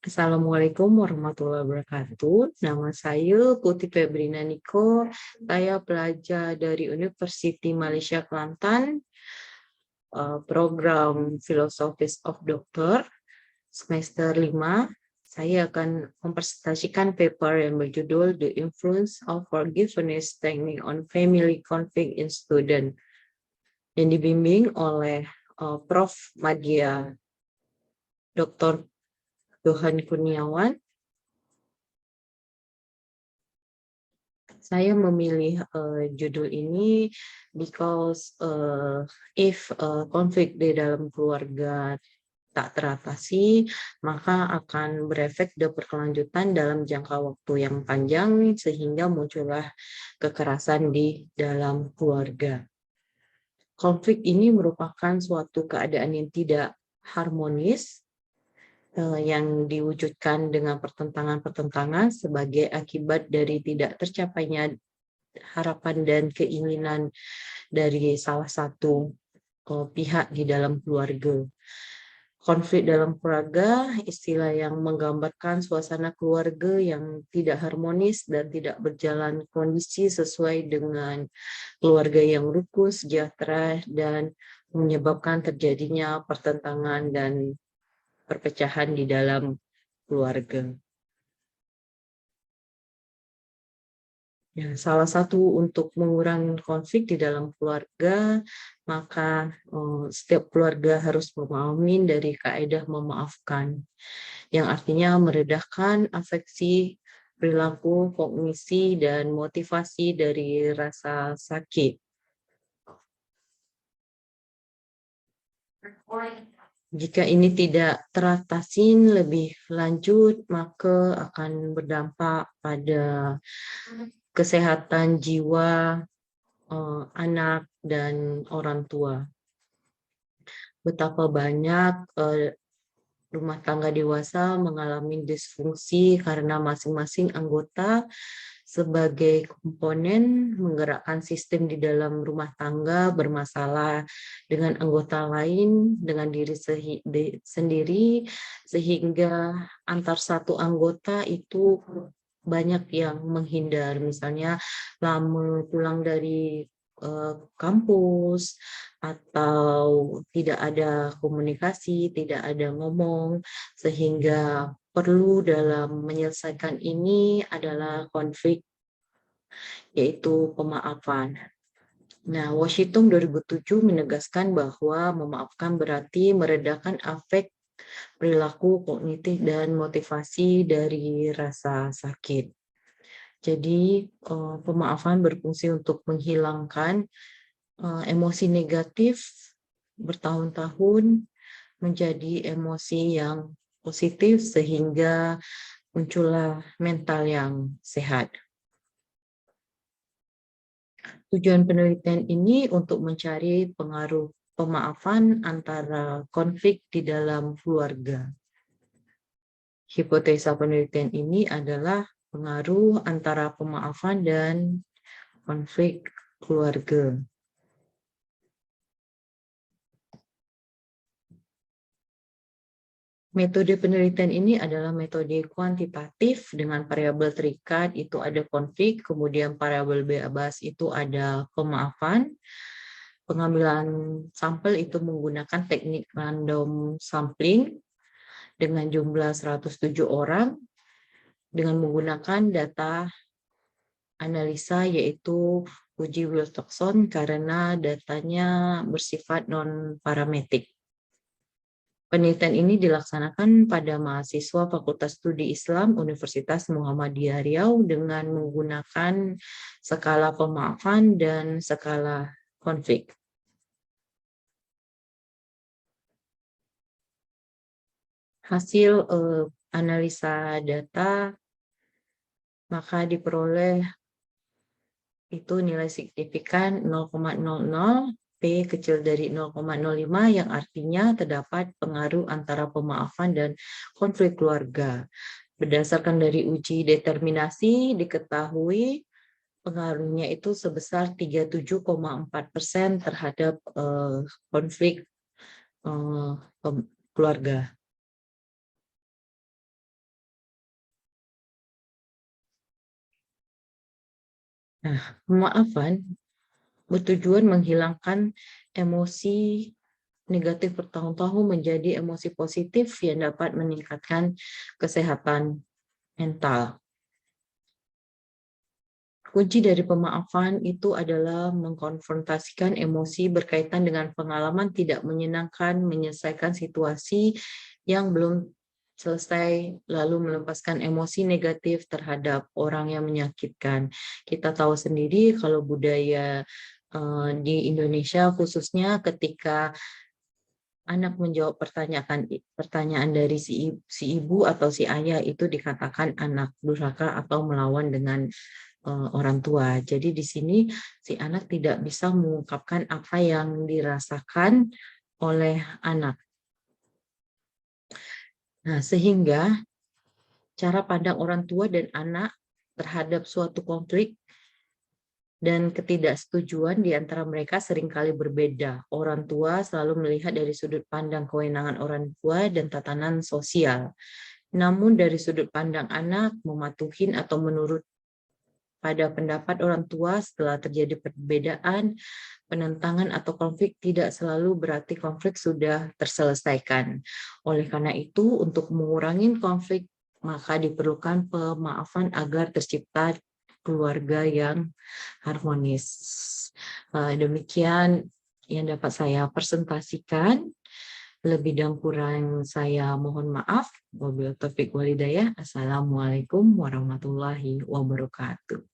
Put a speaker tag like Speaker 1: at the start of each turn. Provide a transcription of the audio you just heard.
Speaker 1: Assalamualaikum warahmatullahi wabarakatuh. Nama saya Putri Febrina Niko. Saya pelajar dari University Malaysia Kelantan, program Philosophy of Doctor, semester 5. Saya akan mempresentasikan paper yang berjudul The Influence of Forgiveness Technique on Family Conflict in Student, yang dibimbing oleh Prof. Madya Dr. Johan Kurniawan. Saya memilih judul ini because if konflik di dalam keluarga tak teratasi, maka akan berefek berkelanjutan dalam jangka waktu yang panjang sehingga muncullah kekerasan di dalam keluarga. Konflik ini merupakan suatu keadaan yang tidak harmonis yang diwujudkan dengan pertentangan-pertentangan sebagai akibat dari tidak tercapainya harapan dan keinginan dari salah satu pihak di dalam keluarga. Konflik dalam keluarga, istilah yang menggambarkan suasana keluarga yang tidak harmonis dan tidak berjalan kondisi sesuai dengan keluarga yang rukun, sejahtera, dan menyebabkan terjadinya pertentangan dan perpecahan di dalam keluarga. Ya, salah satu untuk mengurangi konflik di dalam keluarga, maka setiap keluarga harus memahami dari kaidah memaafkan, yang artinya meredahkan afeksi, perilaku, kognisi, dan motivasi dari rasa sakit. Jika ini tidak teratasi lebih lanjut, maka akan berdampak pada kesehatan jiwa anak dan orang tua. Betapa banyak rumah tangga dewasa mengalami disfungsi karena masing-masing anggota sebagai komponen menggerakkan sistem di dalam rumah tangga bermasalah dengan anggota lain, dengan diri sendiri, sehingga antar satu anggota itu banyak yang menghindar. Misalnya lama pulang dari kampus, atau tidak ada komunikasi, tidak ada ngomong, sehingga perlu dalam menyelesaikan ini adalah konflik, yaitu pemaafan. Nah, Washington 2007 menegaskan bahwa memaafkan berarti meredakan afek, perilaku, kognitif, dan motivasi dari rasa sakit. Jadi, pemaafan berfungsi untuk menghilangkan emosi negatif bertahun-tahun menjadi emosi yang positif sehingga muncullah mental yang sehat. Tujuan penelitian ini untuk mencari pengaruh pemaafan antara konflik di dalam keluarga. Hipotesa penelitian ini adalah pengaruh antara pemaafan dan konflik keluarga. Metode penelitian ini adalah metode kuantitatif dengan variabel terikat, itu ada konflik, kemudian variabel bebas itu ada pemaafan. Pengambilan sampel itu menggunakan teknik random sampling dengan jumlah 107 orang dengan menggunakan data analisa yaitu uji Wilcoxon karena datanya bersifat non-parametrik. Penelitian ini dilaksanakan pada mahasiswa Fakultas Studi Islam Universitas Muhammadiyah Riau dengan menggunakan skala pemaafan dan skala konflik. Hasil analisa data maka diperoleh itu nilai signifikan 0,00, P kecil dari 0,05 yang artinya terdapat pengaruh antara pemaafan dan konflik keluarga. Berdasarkan dari uji determinasi diketahui pengaruhnya itu sebesar 37,4% terhadap konflik keluarga. Nah, pemaafan bertujuan menghilangkan emosi negatif bertahun-tahun menjadi emosi positif yang dapat meningkatkan kesehatan mental. Kunci dari pemaafan itu adalah mengkonfrontasikan emosi berkaitan dengan pengalaman tidak menyenangkan, menyelesaikan situasi yang belum selesai, lalu melepaskan emosi negatif terhadap orang yang menyakitkan. Kita tahu sendiri kalau budaya di Indonesia khususnya ketika anak menjawab pertanyaan dari si ibu atau si ayah itu dikatakan anak durhaka atau melawan dengan orang tua. Jadi di sini si anak tidak bisa mengungkapkan apa yang dirasakan oleh anak. Nah, sehingga cara pandang orang tua dan anak terhadap suatu konflik dan ketidaksetujuan di antara mereka seringkali berbeda. Orang tua selalu melihat dari sudut pandang kewenangan orang tua dan tatanan sosial. Namun dari sudut pandang anak, mematuhin atau menurut pada pendapat orang tua setelah terjadi perbedaan, penentangan atau konflik tidak selalu berarti konflik sudah terselesaikan. Oleh karena itu, untuk mengurangi konflik, maka diperlukan pemaafan agar tercipta keluarga yang harmonis. Demikian yang dapat saya presentasikan. Lebih dan kurang saya mohon maaf. Wabillahi taufiq walhidayah. Assalamualaikum warahmatullahi wabarakatuh.